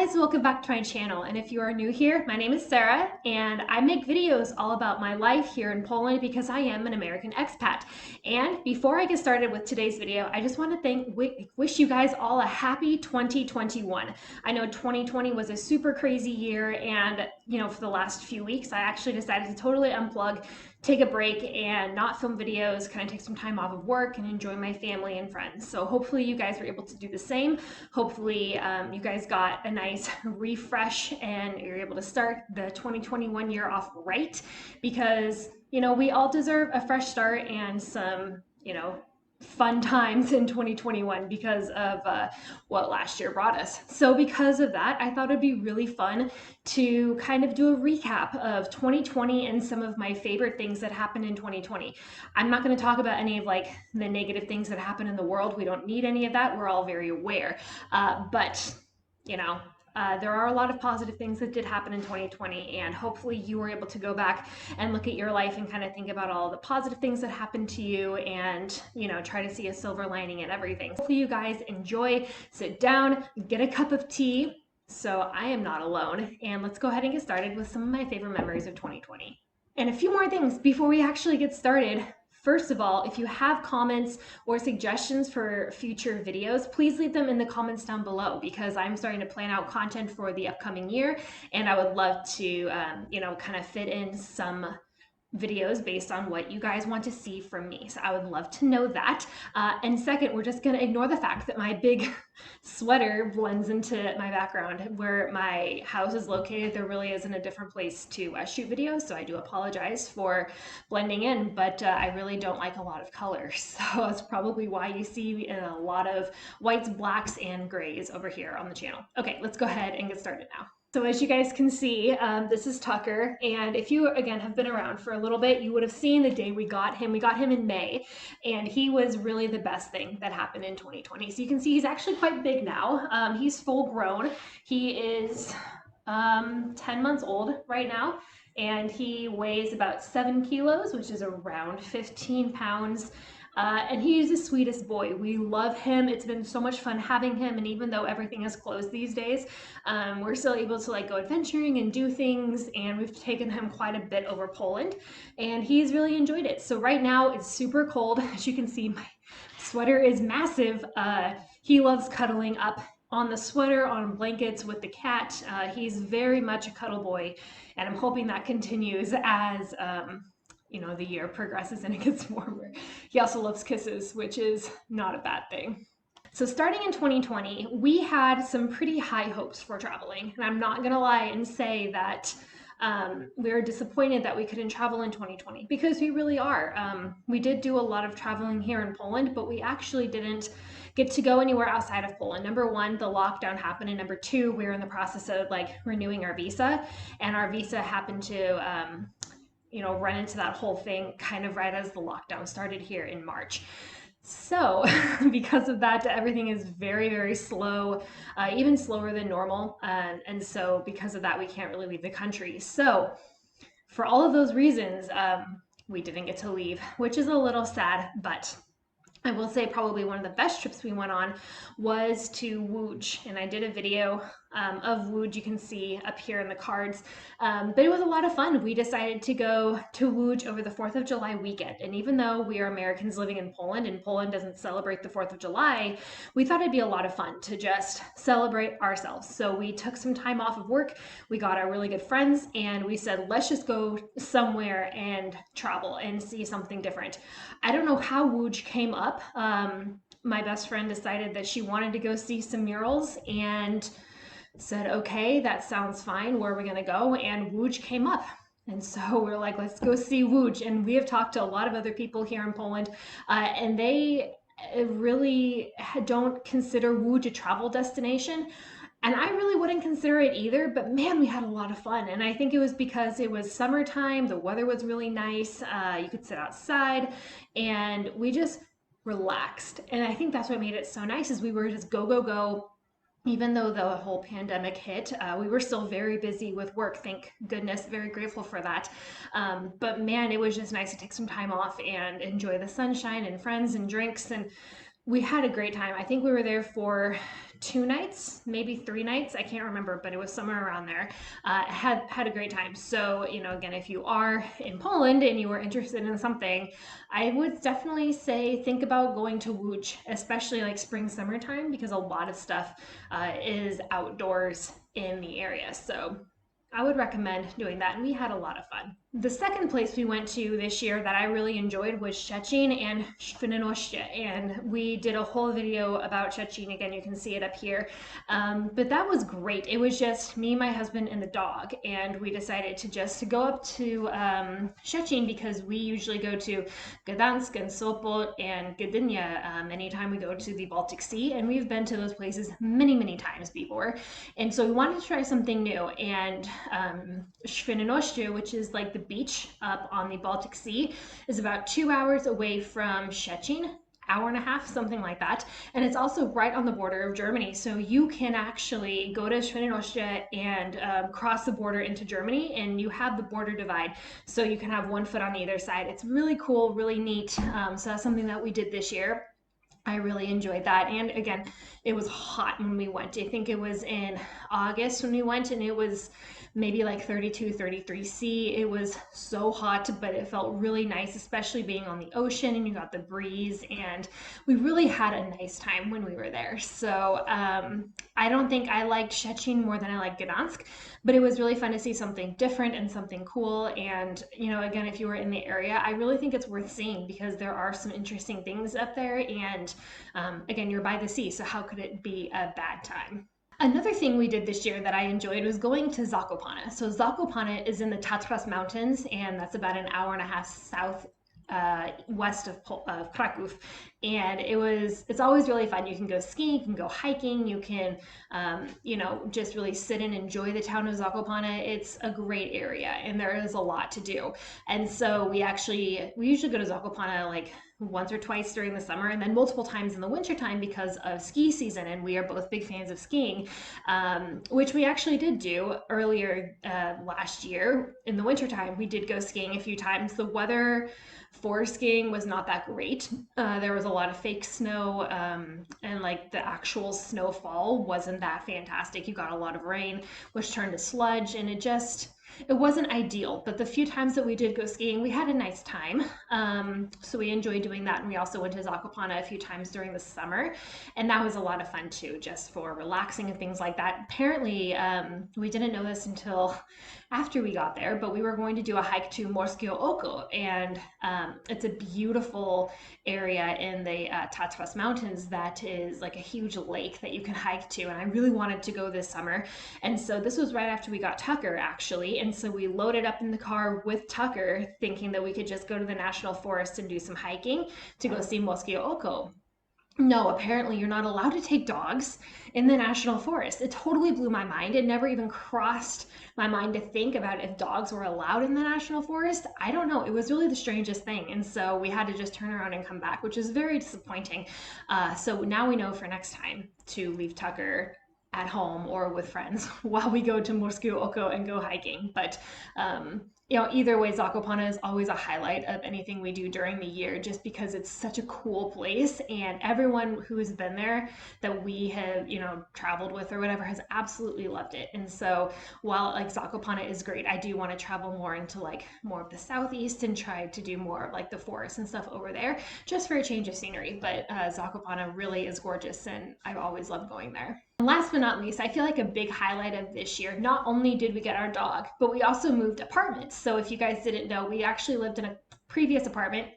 guys, welcome back to my channel. And if you are new here, my name is Sarah and I make videos all about my life here in Poland because I am an American expat. And before I get started with today's video, I just want to wish you guys all a happy 2021. I know 2020 was a super crazy year, and for the last few weeks I actually decided to totally unplug, take a break, and not film videos, kind of take some time off of work and enjoy my family and friends. So hopefully you guys were able to do the same. Hopefully you guys got a nice refresh and you're able to start the 2021 year off right, because we all deserve a fresh start and some fun times in 2021 because of what last year brought us. So because of that, I thought it'd be really fun to kind of do a recap of 2020 and some of my favorite things that happened in 2020. I'm not going to talk about any of the negative things that happen in the world. We don't need any of that. We're all very aware. But there are a lot of positive things that did happen in 2020, and hopefully you were able to go back and look at your life and kind of think about all the positive things that happened to you and, try to see a silver lining in everything. Hopefully you guys enjoy, sit down, get a cup of tea, so I am not alone, and let's go ahead and get started with some of my favorite memories of 2020. And a few more things before we actually get started. First of all, if you have comments or suggestions for future videos, please leave them in the comments down below, because I'm starting to plan out content for the upcoming year, and I would love to, kind of fit in some videos based on what you guys want to see from me. So I would love to know that. And second, we're just going to ignore the fact that my big sweater blends into my background. Where my house is located, there really isn't a different place to shoot videos, so I do apologize for blending in, but I really don't like a lot of color, so that's probably why you see a lot of whites, blacks, and grays over here on the channel. Okay, let's go ahead and get started now. So as you guys can see, this is Tucker, and if you, again, have been around for a little bit, you would have seen the day we got him. We got him in May, and he was really the best thing that happened in 2020. So you can see he's actually quite big now. He's full grown. He is 10 months old right now, and he weighs about 7 kilos, which is around 15 pounds. And he's the sweetest boy. We love him. It's been so much fun having him, and even though everything is closed these days, we're still able to go adventuring and do things, and we've taken him quite a bit over Poland, and he's really enjoyed it. So right now it's super cold. As you can see, my sweater is massive. He loves cuddling up on the sweater, on blankets with the cat. He's very much a cuddle boy, and I'm hoping that continues as the year progresses and it gets warmer. He also loves kisses, which is not a bad thing. So starting in 2020, we had some pretty high hopes for traveling, and I'm not gonna lie and say that we were disappointed that we couldn't travel in 2020, because we really are. We did do a lot of traveling here in Poland, but we actually didn't get to go anywhere outside of Poland. Number one, the lockdown happened, and number two, we were in the process of renewing our visa, and our visa happened to run into that whole thing kind of right as the lockdown started here in March. So because of that, everything is very, very slow, even slower than normal. And so because of that, we can't really leave the country. So for all of those reasons, we didn't get to leave, which is a little sad, but I will say probably one of the best trips we went on was to Łódź, and I did a video of Łódź. You can see up here in the cards, but it was a lot of fun. We decided to go to Łódź over the 4th of July weekend, and even though we are Americans living in Poland and Poland doesn't celebrate the 4th of July, we thought it'd be a lot of fun to just celebrate ourselves. So we took some time off of work, we got our really good friends, and we said, let's just go somewhere and travel and see something different. I don't know how Łódź came up. My best friend decided that she wanted to go see some murals and said, okay, that sounds fine. Where are we going to go? And Łódź came up. And so we're like, let's go see Łódź. And we have talked to a lot of other people here in Poland, and they really don't consider Łódź a travel destination. And I really wouldn't consider it either, but man, we had a lot of fun. And I think it was because it was summertime, the weather was really nice, you could sit outside, and we just relaxed. And I think that's what made it so nice, is we were just go, go, go. Even though the whole pandemic hit, we were still very busy with work, thank goodness, very grateful for that. But man, it was just nice to take some time off and enjoy the sunshine and friends and drinks, and we had a great time. I think we were there for 2 nights, maybe 3 nights. I can't remember, but it was somewhere around there. Had a great time. So, you know, again, if you are in Poland and you are interested in something, I would definitely say think about going to Łódź, especially like spring, summertime, because a lot of stuff is outdoors in the area. So I would recommend doing that, and we had a lot of fun. The second place we went to this year that I really enjoyed was Szczecin and Świnoujście, and we did a whole video about Szczecin. Again, you can see it up here, but that was great. It was just me, my husband, and the dog, and we decided to just go up to Szczecin because we usually go to Gdansk and Sopot and Gdynia anytime we go to the Baltic Sea, and we've been to those places many, many times before, and so we wanted to try something new. And Świnoujście, which is like the beach up on the Baltic Sea, is about 2 hours away from Szczecin, hour and a half, something like that. And it's also right on the border of Germany. So you can actually go to Świnoujście and cross the border into Germany, and you have the border divide. So you can have one foot on either side. It's really cool, really neat. So that's something that we did this year. I really enjoyed that. And again, it was hot when we went. I think it was in August when we went, and it was maybe like 32, 33 C. It was so hot, but it felt really nice, especially being on the ocean and you got the breeze. And we really had a nice time when we were there. So I don't think I liked Szczecin more than I liked Gdansk, but it was really fun to see something different and something cool. And, you know, again, if you were in the area, I really think it's worth seeing because there are some interesting things up there. And again, you're by the sea, so how could it be a bad time? Another thing we did this year that I enjoyed was going to Zakopane. So Zakopane is in the Tatras Mountains, and that's about an hour and a half south west of Kraków, and it's always really fun. You can go skiing, you can go hiking, you can you know, just really sit and enjoy the town of Zakopane. It's a great area and there is a lot to do. And so we usually go to Zakopane like once or twice during the summer, and then multiple times in the wintertime because of ski season, and we are both big fans of skiing, which we actually did do earlier last year. In the wintertime, we did go skiing a few times. The weather for skiing was not that great. There was a lot of fake snow, and like the actual snowfall wasn't that fantastic. You got a lot of rain, which turned to sludge, and it wasn't ideal, but the few times that we did go skiing, we had a nice time. So we enjoyed doing that. And we also went to Zakopane a few times during the summer, and that was a lot of fun too, just for relaxing and things like that. Apparently, we didn't know this until after we got there, but we were going to do a hike to Morskie Oko, and it's a beautiful area in the Tatras Mountains that is like a huge lake that you can hike to, and I really wanted to go this summer. And so this was right after we got Tucker, actually, and so we loaded up in the car with Tucker thinking that we could just go to the national forest and do some hiking to go see Morskie Oko. No, apparently you're not allowed to take dogs in the national forest. It totally blew my mind. It never even crossed my mind to think about if dogs were allowed in the national forest. I don't know. It was really the strangest thing. And so we had to just turn around and come back, which is very disappointing. So now we know for next time to leave Tucker at home or with friends while we go to Morskie Oko and go hiking. But you know, either way, Zakopane is always a highlight of anything we do during the year, just because it's such a cool place, and everyone who has been there that we have, you know, traveled with or whatever has absolutely loved it. And so while like Zakopane is great, I do want to travel more into like more of the southeast and try to do more of like the forest and stuff over there, just for a change of scenery. But Zakopane really is gorgeous, and I've always loved going there. And last but not least, I feel like a big highlight of this year, not only did we get our dog, but we also moved apartments. So if you guys didn't know, we actually lived in a previous apartment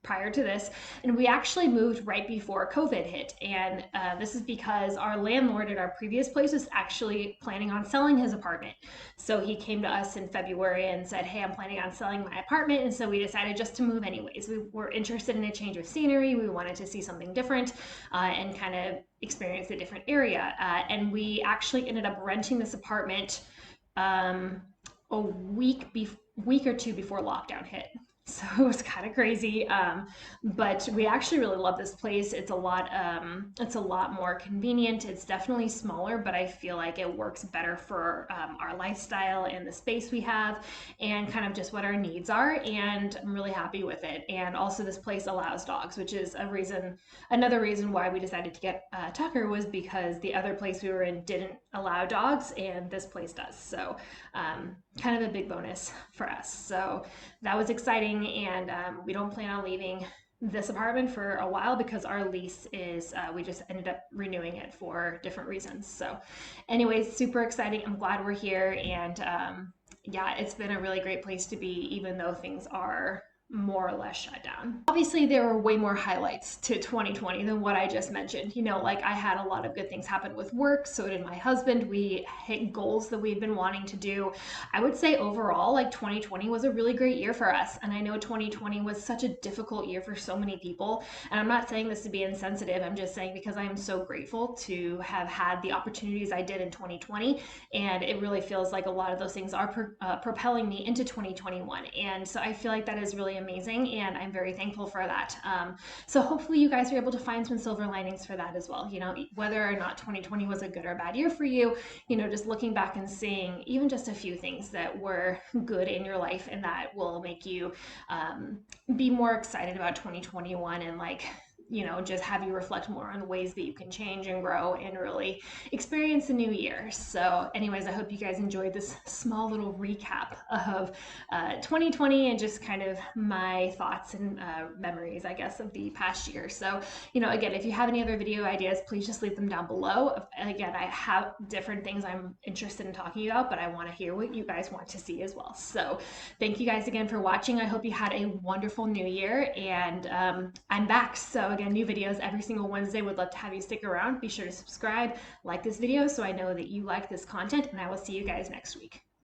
prior to this, and we actually moved right before COVID hit. And this is because our landlord at our previous place was actually planning on selling his apartment. So he came to us in February and said, hey, I'm planning on selling my apartment. And so we decided just to move anyways. We were interested in a change of scenery. We wanted to see something different and kind of experience a different area. And we actually ended up renting this apartment a week or two before lockdown hit. So it was kind of crazy, but we actually really love this place. It's a lot more convenient. It's definitely smaller, but I feel like it works better for our lifestyle and the space we have, and kind of just what our needs are. And I'm really happy with it. And also, this place allows dogs, which is another reason why we decided to get Tucker was because the other place we were in didn't allow dogs, and this place does. So kind of a big bonus for us. So that was exciting, and we don't plan on leaving this apartment for a while because our lease is we just ended up renewing it for different reasons. So anyways, super exciting. I'm glad we're here, and yeah, it's been a really great place to be, even though things are more or less shut down. Obviously, there were way more highlights to 2020 than what I just mentioned. You know, like I had a lot of good things happen with work, so did my husband. We hit goals that we've been wanting to do. I would say overall, like 2020 was a really great year for us. And I know 2020 was such a difficult year for so many people. And I'm not saying this to be insensitive. I'm just saying because I am so grateful to have had the opportunities I did in 2020. And it really feels like a lot of those things are propelling me into 2021. And so I feel like that is really amazing, and I'm very thankful for that. So hopefully you guys are able to find some silver linings for that as well. You know, whether or not 2020 was a good or bad year for you, you know, just looking back and seeing even just a few things that were good in your life and that will make you be more excited about 2021, and like, you know, just have you reflect more on the ways that you can change and grow and really experience a new year. So anyways, I hope you guys enjoyed this small little recap of 2020 and just kind of my thoughts and memories, I guess, of the past year. So, you know, again, if you have any other video ideas, please just leave them down below. Again, I have different things I'm interested in talking about, but I want to hear what you guys want to see as well. So thank you guys again for watching. I hope you had a wonderful new year, and I'm back. So again, new videos every single Wednesday. Would love to have you stick around. Be sure to subscribe, like this video so I know that you like this content, and I will see you guys next week.